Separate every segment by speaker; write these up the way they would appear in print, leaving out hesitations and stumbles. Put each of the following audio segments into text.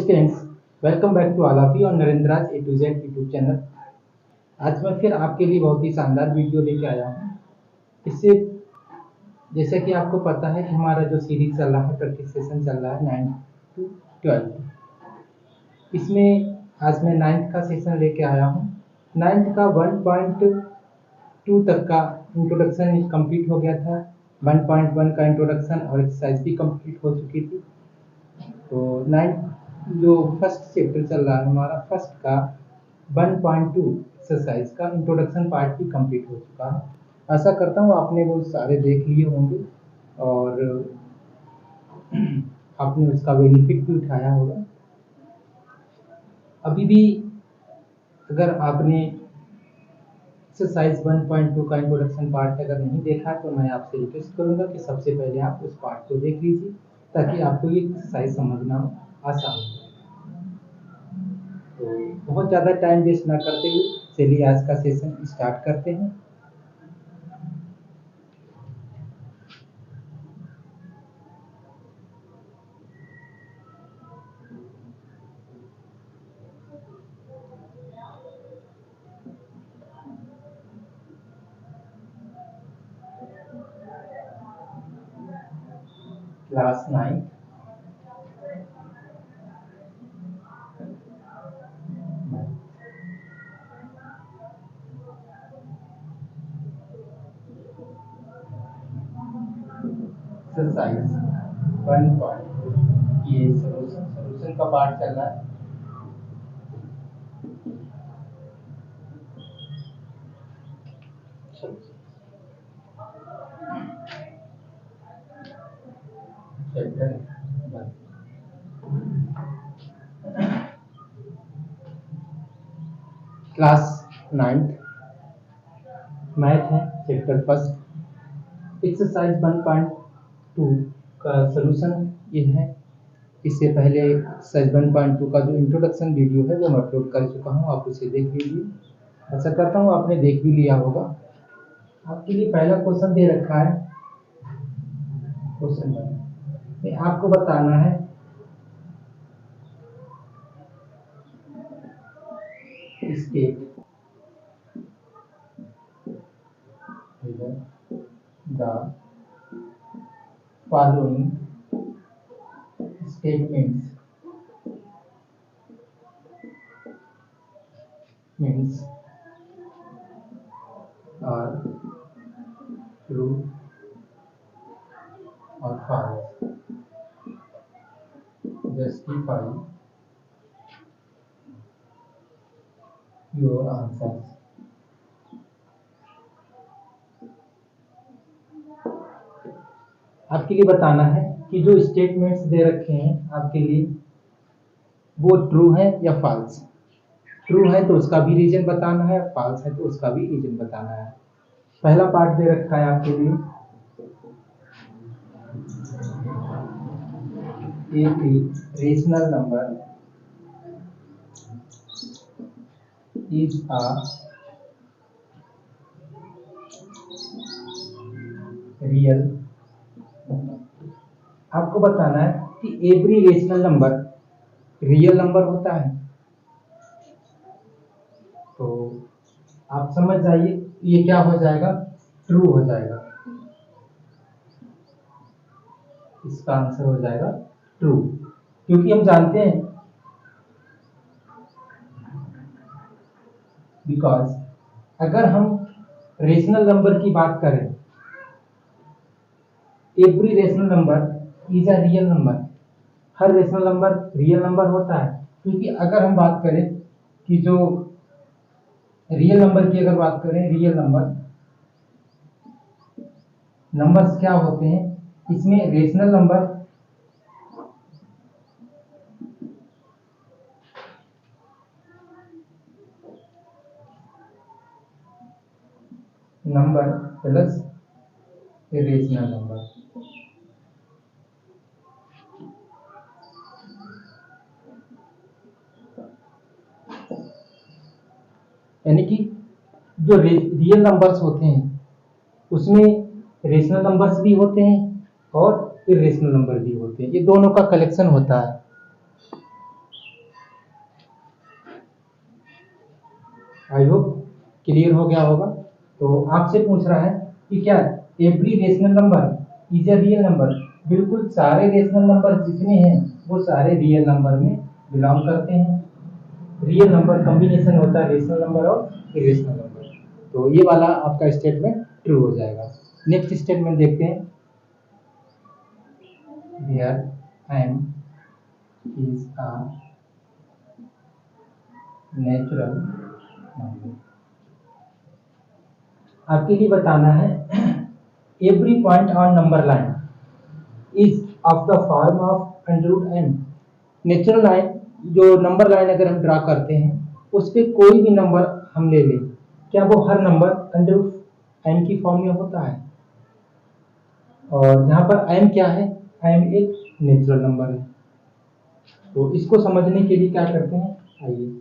Speaker 1: Students, welcome back to all of you on Narendra's A to Z YouTube channel. आज मैं फिर आपके लिए बहुत ही शानदार वीडियो लेके आया हूँ। इससे जैसे कि आपको पता है कि हमारा जो सीरीज चल रहा है, प्रैक्टिस सेशन चल रहा है 9 to 12। इसमें आज मैं 9th का सेशन लेके आया हूँ। 9th का 1.2 तक का इंट्रोडक्शन कंप्लीट हो गया था। 1.1 का इंट्रोडक्शन और एक्सरसाइज भी कंप्लीट हो चुकी थी। तो 9th जो फर्स्ट चैप्टर चल रहा है हमारा, फर्स्ट का 1.2 एक्सरसाइज का इंट्रोडक्शन पार्ट भी कंप्लीट हो चुका है। आशा करता हूँ आपने वो सारे देख लिए होंगे और आपने उसका बेनिफिट भी उठाया होगा। अभी भी अगर आपने एक्सरसाइज 1.2 का इंट्रोडक्शन पार्ट अगर नहीं देखा तो मैं आपसे रिक्वेस्ट करूंगा कि सबसे पहले आप उस पार्ट को देख लीजिए ताकि आपको ये एक्सरसाइज समझना आसान हो। तो बहुत ज़्यादा टाइम वेस्ट ना करते हुए चलिए आज का सेशन स्टार्ट करते हैं। क्लास 9 एक्सरसाइज 1.2 ये सॉल्यूशन का पार्ट चल रहा है। क्लास 9th मैथ है, चैप्टर फर्स्ट, एक्सरसाइज 1.2 का सॉल्यूशन ये है। इससे पहले एक्सरसाइज 1.2 का जो इंट्रोडक्शन वीडियो है वो मैं अपलोड कर चुका हूँ, आप उसे देख लीजिए। ऐसा करता हूँ आपने देख भी लिया होगा। आपके लिए पहला क्वेश्चन दे रखा है, क्वेश्चन में आपको बताना है state the following statements are true or false. Justify your answers. आपके लिए बताना है कि जो स्टेटमेंट्स दे रखे हैं आपके लिए वो ट्रू है या फॉल्स। ट्रू है तो उसका भी रीजन बताना है, फॉल्स है तो उसका भी रीजन बताना है। पहला पार्ट दे रखा है आपके लिए, एक rational number is a real number। आपको बताना है कि every rational number real number होता है। तो आप समझ जाइए ये क्या हो जाएगा, ट्रू हो जाएगा। इसका आंसर हो जाएगा ट्रू, क्योंकि हम जानते हैं बिकॉज अगर हम रेशनल नंबर की बात करें, every rational number is a real number. Her rational number real number होता है, क्योंकि अगर हम बात करें कि जो रियल नंबर की अगर बात करें, रियल नंबर्स क्या होते हैं, इसमें rational number plus irrational number. यानी कि जो रियल नंबर्स होते हैं उसमें रेशनल नंबर्स भी होते हैं और इरेशनल नंबर भी होते हैं। ये दोनों का कलेक्शन होता है। आई होप क्लियर हो गया होगा। तो आपसे पूछ रहा है कि क्या every rational number is a real number. बिल्कुल सारे रेशनल नंबर जितने हैं वो सारे रियल नंबर में बिलोंग करते हैं। रियल नंबर कॉम्बिनेशन होता है रेशनल नंबर और इरेशनल नंबर। तो ये वाला आपका स्टेटमेंट ट्रू हो जाएगा। नेक्स्ट स्टेटमेंट देखते हैं। Here m is a natural number। आपके लिए बताना है every point on number line is of the form of √n। Natural line जो नंबर लाइन अगर हम ड्रा करते हैं उस पे कोई भी नंबर हम ले लें, क्या वो हर नंबर √n की फॉर्म में होता है? और यहाँ पर m क्या है? m एक नेचुरल नंबर है। तो इसको समझने के लिए क्या करते हैं, आइए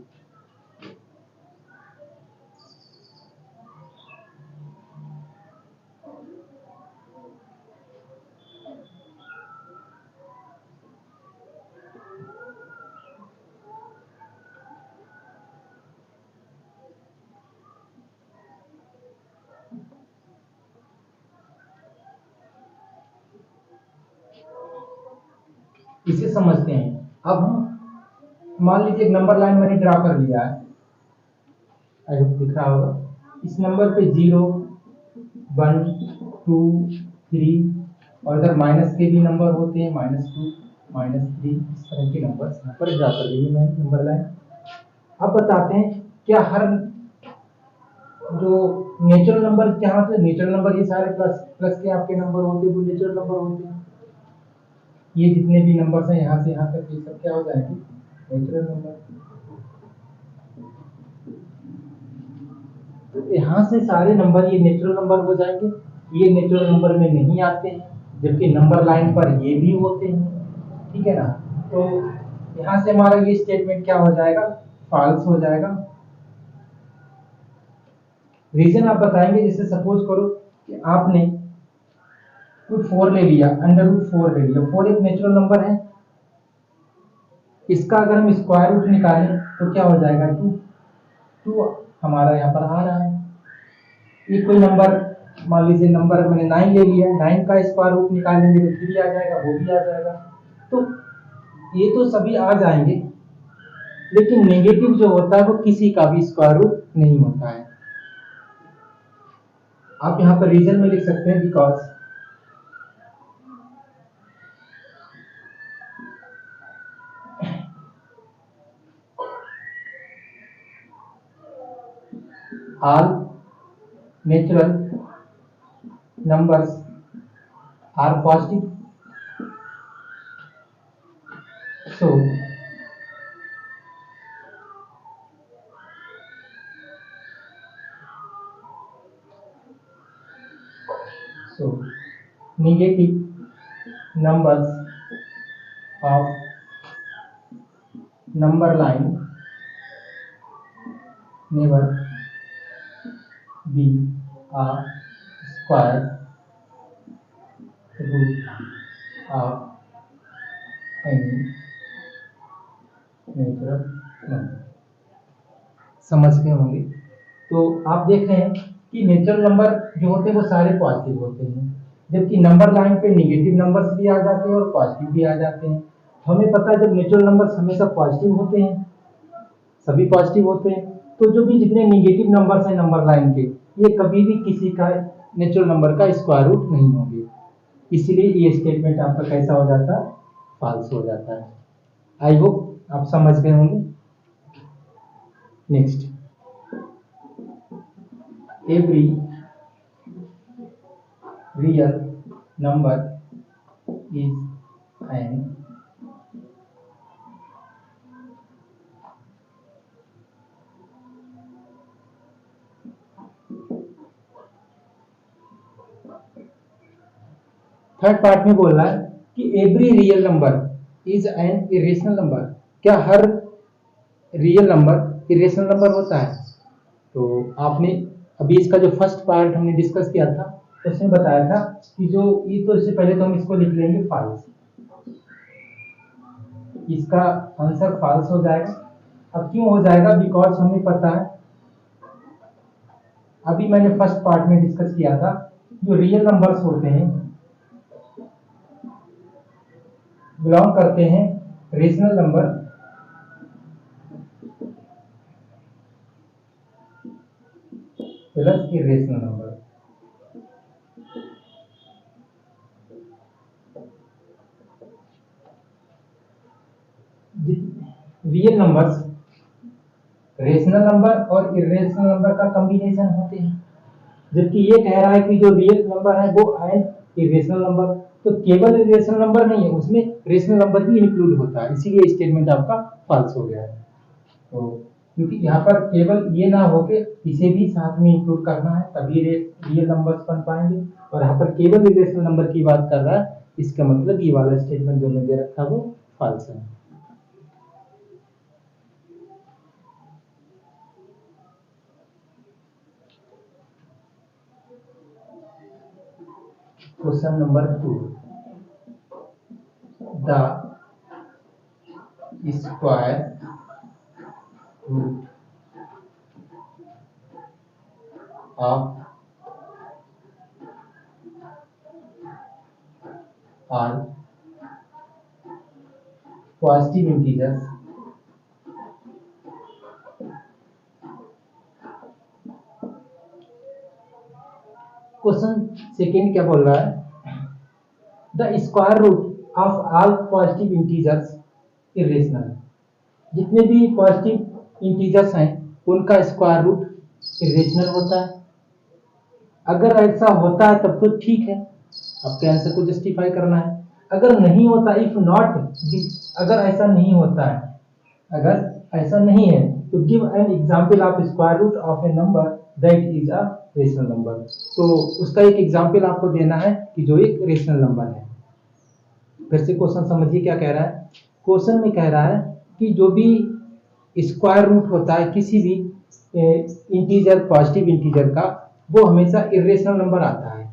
Speaker 1: इसे समझते हैं। अब हम मान लीजिए एक नंबर लाइन मैंने ड्रा कर लिया है, आई होप दिख रहा होगा। इस नंबर पे 0 1 2 3 और इधर माइनस के भी नंबर होते हैं, -2 -3 इस तरह के नंबर यहाँ पर ड्रा कर लिए मैंने नंबर लाइन। अब बताते हैं क्या हर जो नेचुरल नंबर, क्या मतलब नेचुरल नंबर ये सारे प्लस प्लस के आपके नंबर होते हैं वो नेचुरल नंबर होते हैं। ये जितने भी नंबर्स हैं यहाँ से यहाँ तक ये सब क्या हो जाएंगे, नेचुरल नंबर। तो यहाँ से सारे नंबर ये नेचुरल नंबर हो जाएंगे। ये नेचुरल नंबर में नहीं आते हैं, जबकि नंबर लाइन पर ये भी होते हैं, ठीक है ना। तो यहाँ से हमारा ये स्टेटमेंट क्या हो जाएगा, फॉल्स हो जाएगा। रीजन आप बताएंगे, जैसे सपोज करो कि आपने √4 ले लिया, √4 ले लिया। 4 एक नेचुरल नंबर है, इसका अगर हम स्क्वायर रूट निकालें तो क्या हो जाएगा, 2 हमारा यहाँ पर आ रहा है। ये कोई नंबर, मान लीजिए नंबर मैंने 9 ले लिया, 9 का स्क्वायर रूट निकालेंगे तो 3 आ जाएगा, वो भी आ जाएगा। तो ये तो सभी आ जाएंगे, लेकिन नेगेटिव जो होता है वो किसी का भी स्क्वायर रूट नहीं होता है। आप यहाँ पर रीजन में लिख सकते हैं because all natural numbers are positive, so negative numbers of number line never be a square root of any natural number। समझ गए होंगे। तो आप देख रहे हैं कि नेचुरल नंबर जो होते हैं वो सारे पॉजिटिव होते हैं, जबकि नंबर लाइन पे नेगेटिव नंबर्स भी आ जाते हैं और पॉजिटिव भी आ जाते हैं। हमें पता है जब नेचुरल नंबर्स हमेशा पॉजिटिव होते हैं, सभी पॉजिटिव होते हैं, तो जो भी जितने नेगेटिव नंबर्स हैं नंबर लाइन के, ये कभी भी किसी का नेचुरल नंबर का स्क्वायर रूट नहीं होंगे। इसीलिए ये स्टेटमेंट आपका कैसा हो जाता है, फॉल्स हो जाता है। आई होप आप समझ गए होंगे। Next, every real number is an third part में बोल रहा है कि every real number is an irrational number. क्या हर रियल नंबर इरेशनल नंबर होता है? तो आपने अभी इसका जो फर्स्ट पार्ट हमने डिस्कस किया था उसमें बताया था कि जो ये, तो इससे पहले तो हम इसको लिख लेंगे फॉल्स, इसका आंसर फॉल्स हो जाएगा। अब क्यों हो जाएगा, बिकॉज हमें पता है अभी मैंने फर्स्ट पार्ट में डिस्कस किया था, जो रियल नंबर्स होते हैं बिलोंग करते हैं rational number plus irrational number. Real numbers rational number और इरेशनल नंबर का कॉम्बिनेशन होते हैं, जबकि ये कह रहा है कि जो रियल नंबर है वो एन इरेशनल नंबर, तो केवल इरेशनल नंबर नहीं है, उसमें रेशनल नंबर भी इंक्लूड होता है, इसीलिए स्टेटमेंट आपका फॉल्स हो गया है। तो क्योंकि यहाँ पर केवल ये ना हो के इसे भी साथ में इंक्लूड करना है, तभी रियल नंबर्स बन पाएंगे, और यहाँ पर केवल इरेशनल नंबर की बात कर रहा है, इसका मतलब ये वाला स्टेटमेंट जो मैंने दे रखा वो फॉल्स है। Question number 2, the square root of all positive integers question second क्या बोल रहा है, the square root of all positive integers irrational. जितने भी पॉजिटिव इंटीजर्स हैं उनका स्क्वायर रूट इरेशनल होता है। अगर ऐसा होता है तब तो ठीक है, आपके आंसर को जस्टिफाई करना है। अगर नहीं होता, इफ नॉट, अगर ऐसा नहीं होता है, अगर ऐसा नहीं है तो give an example of square root of a number that is a rational number. तो उसका एक एग्जांपल आपको देना है कि जो एक रेशनल नंबर है। फिर से क्वेश्चन समझिए क्या कह रहा है। क्वेश्चन में कह रहा है कि जो भी स्क्वायर रूट होता है किसी भी इंटीजर, पॉजिटिव इंटीजर का, वो हमेशा इरेशनल नंबर आता है।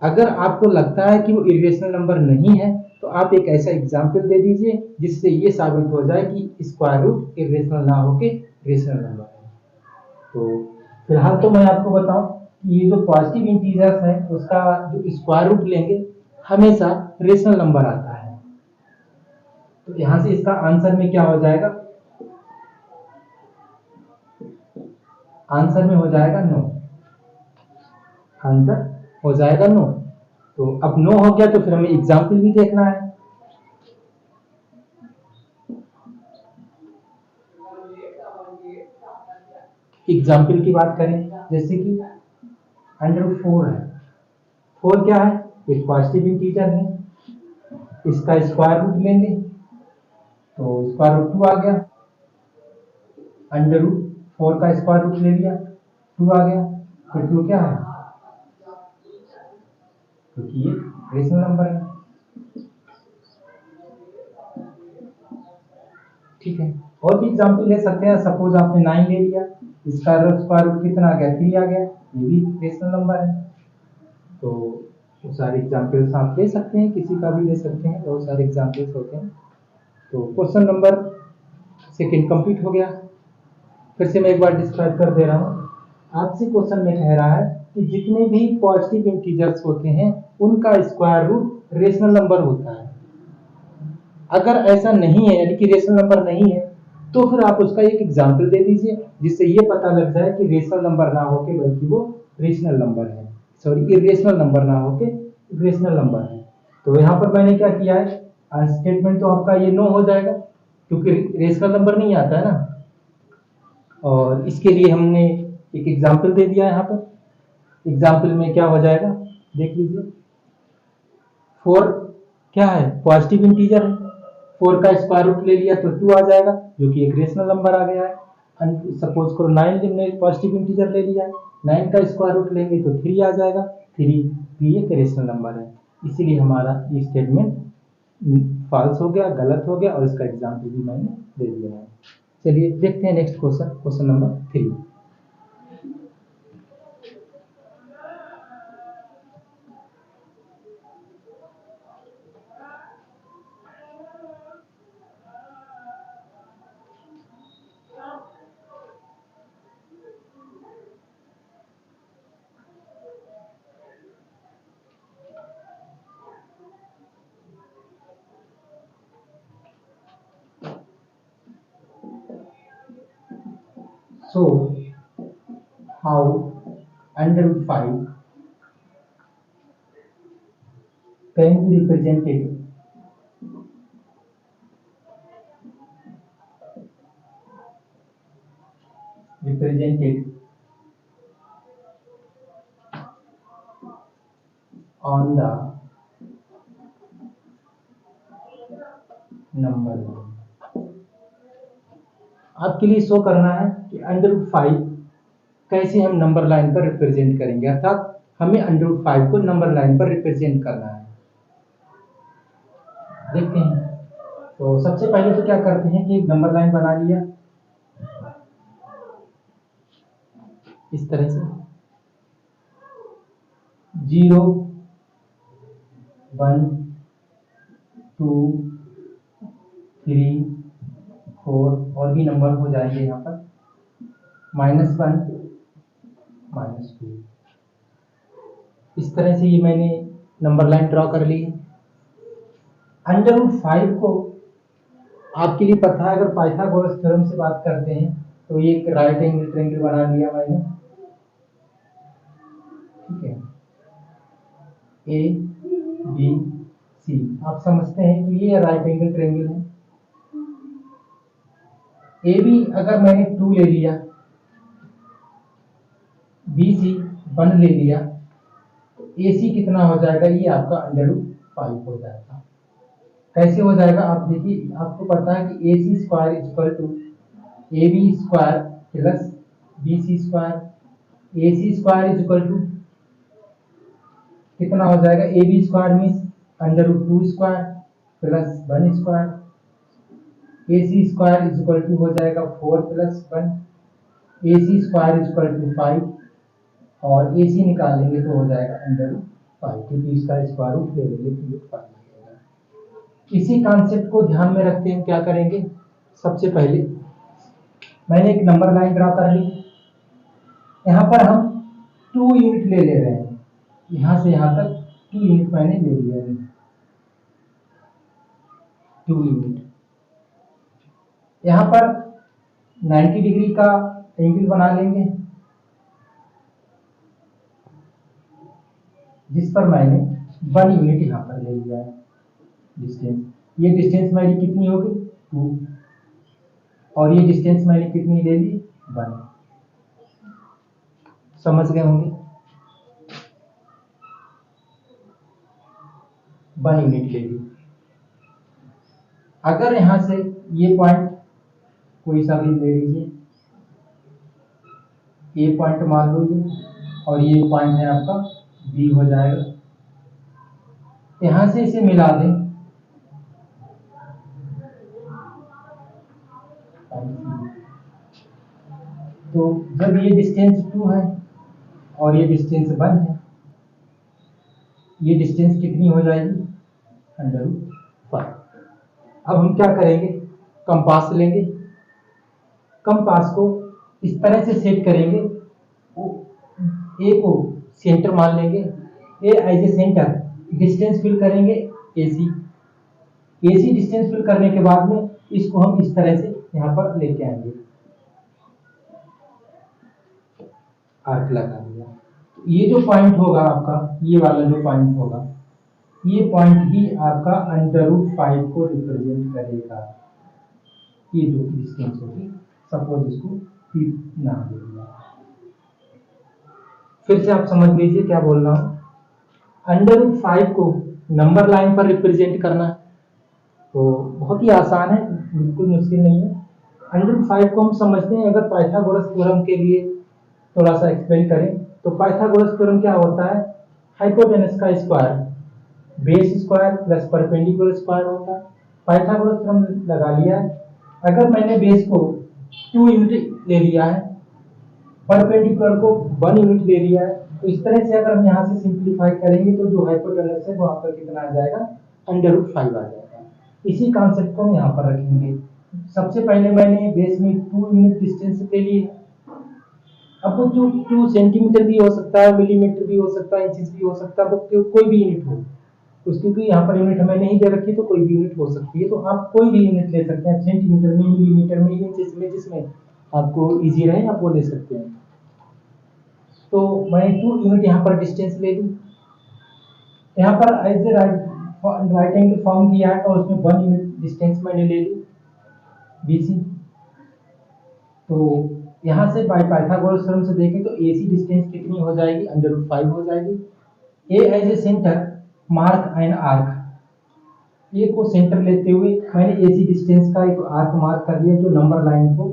Speaker 1: अगर आपको लगता है कि वो इरेशनल नंबर नहीं है तो आप एक ऐसा एग्जाम्पल दे दीजिए जिससे ये साबित हो जाए कि स्क्वायर रूट इरेशनल ना होके रेशनल नंबर है। तो फिलहाल तो मैं आपको बताऊं कि ये जो पॉजिटिव इंटीजर्स है उसका जो स्क्वायर रूट लेंगे हमेशा रेशनल नंबर आता है। तो यहां से इसका आंसर में क्या हो जाएगा, आंसर में हो जाएगा नो, आंसर हो जाएगा नो। तो अब नो हो गया तो फिर हमें एग्जाम्पल भी देखना है। एग्जाम्पल की बात करें, जैसे कि अंडर 4 है, 4 क्या है, एक पॉजिटिव इंटीजर है, इसका स्क्वायर रूट लेंगे तो स्क्वायर रूट 2 आ गया, अंडर रूट 4 का स्क्वायर रूट ले लिया 2 आ गया, फिर 2 क्या है, क्योंकि ये रेशनल नंबर है। ठीक है, और भी एग्जाम्पल ले सकते हैं। सपोज आपने 9 ले लिया, इसका स्क्वायर रूट कितना आ गया, 3 आ गया, ये भी रेशनल नंबर है। तो वो सारे एग्जाम्पल्स आप ले सकते हैं, किसी का भी ले सकते हैं, बहुत सारे एग्जाम्पल्स होते हैं। तो क्वेश्चन नंबर सेकेंड कंप्लीट हो गया। फिर से मैं एक बार डिस्क्राइब कर दे रहा हूँ। आपसे क्वेश्चन में कह रहा है कि जितने भी पॉजिटिव इंटीजर्स होते हैं उनका स्क्वायर रूट रेशनल नंबर होता है। अगर ऐसा नहीं है, यानी कि रेशनल नंबर नहीं है, तो फिर आप उसका एक एग्जाम्पल दे दीजिए जिससे ये पता लग जाए कि रेशनल नंबर ना होके बल्कि वो रेशनल नंबर है, सॉरी इरेशनल नंबर ना होके रेशनल नंबर है। तो यहाँ पर मैंने क्या किया है, स्टेटमेंट तो आपका ये नो हो जाएगा क्योंकि रेशनल नंबर नहीं आता है ना, और इसके लिए हमने एक एग्जाम्पल दे दिया है। यहाँ पर एग्जाम्पल में क्या हो जाएगा देख लीजिए, 4 क्या है, पॉजिटिव इंटीजर है, 4 का स्क्वायर रूट ले लिया तो 2 आ जाएगा जो कि एक रेशनल नंबर आ गया है। सपोज करो 9 हमने पॉजिटिव इंटीजर ले लिया, 9 का स्क्वायर रूट लेंगे तो 3 आ जाएगा, 3 भी एक रेशनल नंबर है, इसीलिए हमारा ये स्टेटमेंट फॉल्स हो गया, गलत हो गया, और इसका एग्जाम्पल भी मैंने दे दिया है। चलिए देखते हैं next question, question number 3। So how under root 5 can be represented on the number line। आपके लिए शो करना है कि अंडर रूट 5 कैसे हम नंबर लाइन पर रिप्रेजेंट करेंगे, अर्थात हमें अंडर रूट 5 को नंबर लाइन पर रिप्रेजेंट करना है। देखते हैं। तो सबसे पहले तो क्या करते हैं कि एक नंबर लाइन बना लिया इस तरह से 0 1 2 3 4 और भी नंबर हो जाएंगे यहाँ पर -1 -2। इस तरह से ये मैंने नंबर लाइन ड्रॉ कर ली है। अंडर रूट 5 को आपके लिए पता है, अगर पाइथागोरस थ्योरम से बात करते हैं तो ये एक राइट एंगल ट्रायंगल बना लिया मैंने, ठीक है, ए बी सी। आप समझते हैं कि ये राइट एंगल ट्रायंगल है। ए बी अगर मैंने 2 ले लिया, बी सी 1 ले लिया, तो ए सी कितना हो जाएगा, ये आपका अंडर रूट 5 हो जाएगा। कैसे हो जाएगा आप देखिए, आपको पता है कि A C square equal to A B square plus B C square. A C square equal to कितना हो जाएगा, A B square means under root 2 square plus 1 square. A C square equal to हो जाएगा 4 plus 1। A C square equal to 5 और ए सी निकालेंगे तो हो जाएगा अंडर रूट 5, क्योंकि इसका स्क्वायर रूट ले लेंगे तो ये 5 मिलेगा। इसी कॉन्सेप्ट को ध्यान में रखते हम क्या करेंगे, सबसे पहले मैंने एक नंबर लाइन ड्रा कर ली। यहाँ पर हम 2 यूनिट ले रहे हैं, यहाँ से यहाँ तक 2 यूनिट मैंने ले लिया है, 2 यूनिट। यहाँ पर 90 डिग्री का एंगल बना लेंगे, जिस पर मैंने 1 यूनिट यहाँ पर ले लिया है डिस्टेंस। ये डिस्टेंस मेरी कितनी होगी 2 और ये डिस्टेंस मैंने कितनी ले ली 1। समझ गए होंगे, 1 यूनिट ले ली। अगर यहां से ये पॉइंट कोई सा भी ले लीजिए, ए पॉइंट मान लो ये, और ये पॉइंट है आपका बी हो जाएगा। यहां से इसे मिला दें, तो जब ये डिस्टेंस 2 है और ये डिस्टेंस 1 है, ये डिस्टेंस कितनी हो जाएगी अंडर रूट 5। अब हम क्या करेंगे, कंपास लेंगे, कंपास को इस तरह से सेट करेंगे, ए को सेंटर मान लेंगे, A as a centre, distance fill करेंगे एसी। एसी डिस्टेंस फिल करने के बाद में इसको हम इस तरह से यहाँ पर लेके आएंगे, आर्क लगा दिया। ये जो पॉइंट होगा आपका, ये वाला जो पॉइंट होगा, ये पॉइंट ही आपका अंडर रूट 5 को रिप्रेजेंट करेगा। ये जो डिस्टेंस होगी, सपोज इसको पी नाम दे दिया। फिर से आप समझ लीजिए क्या बोल रहा हूं। अंडर रूट 5 को नंबर लाइन पर रिप्रेजेंट करना तो बहुत ही आसान है, बिल्कुल मुश्किल नहीं है। अंडर रूट 5 को हम समझते हैं, अगर पाइथागोरस थ्योरम के लिए थोड़ा सा एक्सप्लेन करें तो पाइथागोरस थ्योरम क्या होता है, हाइपोटेनस का square base square plus perpendicular square होता है। पाइथागोरस थ्योरम लगा लिया है। अगर मैंने बेस को 2 यूनिट ले लिया है, परपेंडिकुलर को 1 यूनिट ले लिया है, तो इस तरह से अगर हम यहाँ से सिंप्लीफाई करेंगे तो जो हाइपोटेनस है वहां पर कितना आ जाएगा, अंडर रूट 5 आ जाएगा। इसी कॉन्सेप्ट को हम यहाँ पर रखेंगे। सबसे पहले मैंने बेस में 2 यूनिट डिस्टेंस ले ली है। अब वो जो 2 सेंटीमीटर भी हो सकता है, मिलीमीटर भी हो सकता है, इंचेस भी हो सकता है, वो कोई भी यूनिट हो, क्योंकि यहाँ पर यूनिट हमें नहीं दे रखी तो कोई भी यूनिट हो सकती है। तो आप कोई भी यूनिट ले सकते हैं, सेंटीमीटर में, मिलीमीटर में, इंचेस में, जिसमें आपको इजी रहे आप वो ले सकते हैं। तो मैंने 2 यूनिट यहाँ पर डिस्टेंस ले ली, यहाँ पर as a right angle form किया है और उसमें 1 यूनिट डिस्टेंस मैंने ले ली BC। तो यहाँ से बाय पाइथागोरस थ्योरम से देखें तो AC डिस्टेंस कितनी हो जाएगी, √5 हो जाएगी। A as a centre mark an arc, A को सेंटर लेते हुए मैंने AC डिस्टेंस का एक आर्क मार्क कर लिया जो नंबर लाइन को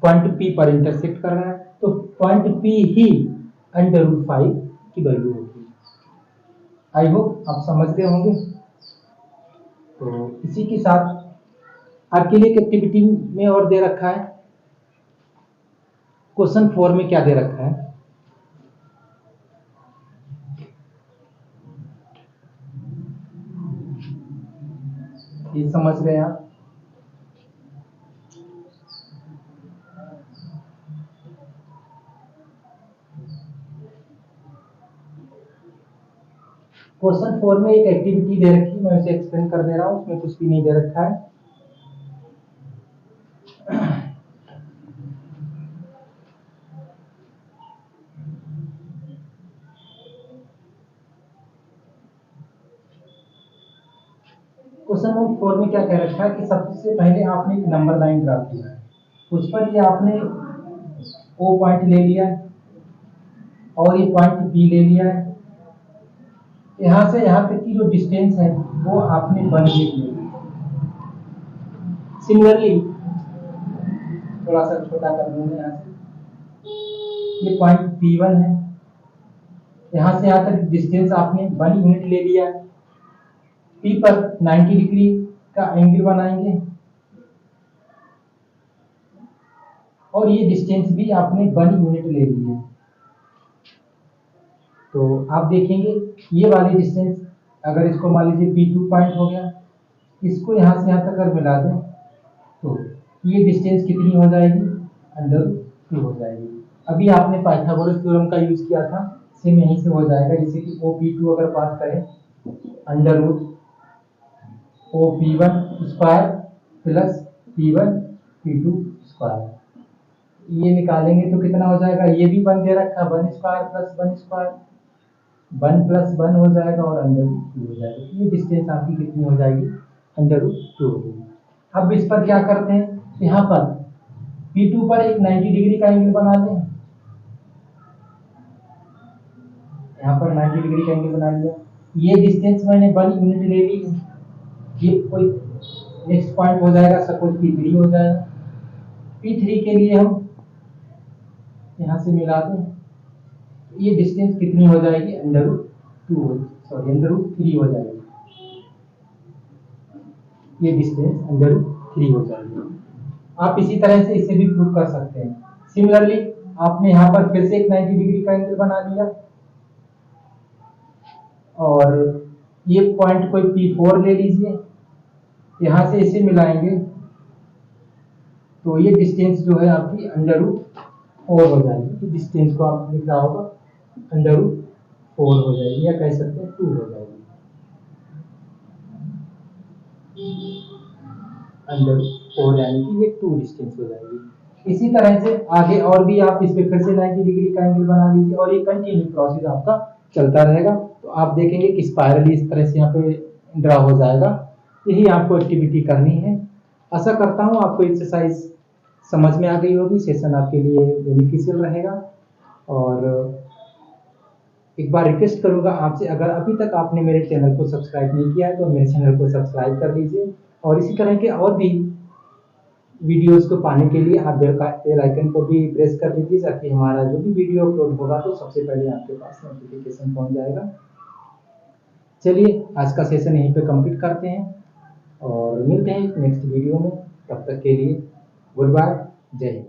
Speaker 1: पॉइंट P पर इंटरसेक्ट कर रहा है। तो पॉइंट P ही √5 की वैल्यू होगी। आई होप आप समझते होंगे। तो इसी के साथ आपके लिए एक एक्टिविटी में और दे रखा है, क्वेश्चन 4 में क्या दे रखा है, ये समझ रहे हैं आप। क्वेश्चन 4 में एक एक्टिविटी दे रखी, मैं उसे एक्सप्लेन कर दे रहा हूँ, उसमें कुछ भी नहीं दे रखा है। क्वेश्चन नंबर 4 में क्या कह रखा है कि सबसे पहले आपने एक नंबर लाइन ड्रा किया है, उस पर ये आपने O पॉइंट ले लिया है और ये पॉइंट B ले लिया है। यहाँ से यहाँ तक की जो डिस्टेंस है वो आपने 1 ले लिया। सिमिलरली थोड़ा सा छोटा कर दूंगा, यहाँ से ये पॉइंट P1 है, यहाँ से यहाँ तक डिस्टेंस आपने 1 यूनिट ले लिया है। P पर 90 डिग्री का एंगल बनाएंगे और ये डिस्टेंस भी आपने 1 यूनिट ले ली है। तो आप देखेंगे ये वाली डिस्टेंस, अगर इसको मान लीजिए P2 पॉइंट हो गया, इसको यहाँ से यहाँ तक अगर मिला दें तो ये डिस्टेंस कितनी हो जाएगी, √2 हो जाएगी। अभी आपने पाइथागोरस थ्योरम का यूज किया था, सेम यहीं से हो जाएगा। जैसे कि OP2 अगर पास करें, √OP1 square plus P1 P2 square, ये निकालेंगे तो कितना हो जाएगा, ये भी 1 दे रखा, 1 स्क्वायर प्लस 1 स्क्वायर, 1 प्लस 1 हो जाएगा और √2 हो जाएगा। ये डिस्टेंस आपकी कितनी हो जाएगी, √2 होगी। अब इस पर क्या करते हैं, यहाँ पर P2 पर एक 90 डिग्री का एंगल बना दें, यहाँ पर 90 डिग्री का एंगल बना लिया। ये डिस्टेंस मैंने 1 यूनिट ले ली, ये कोई नेक्स्ट पॉइंट हो जाएगा, सपोज P3 हो जाएगा। P3 के लिए हम यहाँ से मिला दें, ये डिस्टेंस कितनी हो जाएगी, √3 हो जाएगी। ये डिस्टेंस √3 हो जाएगी। आप इसी तरह से इसे भी प्रूव कर सकते हैं। सिमिलरली आपने यहाँ पर फिर से एक 90 डिग्री का एंगल बना लिया और ये पॉइंट कोई P4 ले लीजिए, यहाँ से इसे मिलाएंगे तो ये डिस्टेंस जो है आपकी √4 हो जाएगी। डिस्टेंस को आप लिख रहा होगा √4 हो जाएगी, या कह सकते हैं 2 हो जाएगी, √4 यानी कि ये 2 डिस्टेंस हो जाएगी। इसी तरह से आगे और भी आप इस पे फिर से 90 डिग्री का एंगल बना लीजिए और ये कंटिन्यू प्रोसेस आपका चलता रहेगा। तो आप देखेंगे कि स्पाइरली इस तरह से यहाँ पे ड्रा हो जाएगा। यही आपको एक्टिविटी करनी है। आशा करता हूँ आपको एक्सरसाइज समझ में आ गई होगी, सेशन आपके लिए बेनिफिशियल रहेगा। और एक बार रिक्वेस्ट करूंगा आपसे, अगर अभी तक आपने मेरे चैनल को सब्सक्राइब नहीं किया है तो मेरे चैनल को सब्सक्राइब कर लीजिए और इसी तरह के और भी वीडियोस को पाने के लिए आप बेल आइकन को भी प्रेस कर लीजिए, ताकि हमारा जो भी वीडियो अपलोड होगा तो सबसे पहले आपके पास नोटिफिकेशन पहुंच जाएगा। चलिए आज का सेशन यहीं पे कंप्लीट करते हैं और मिलते हैं नेक्स्ट वीडियो में। तब तक के लिए गुड बाय, जय हिंद।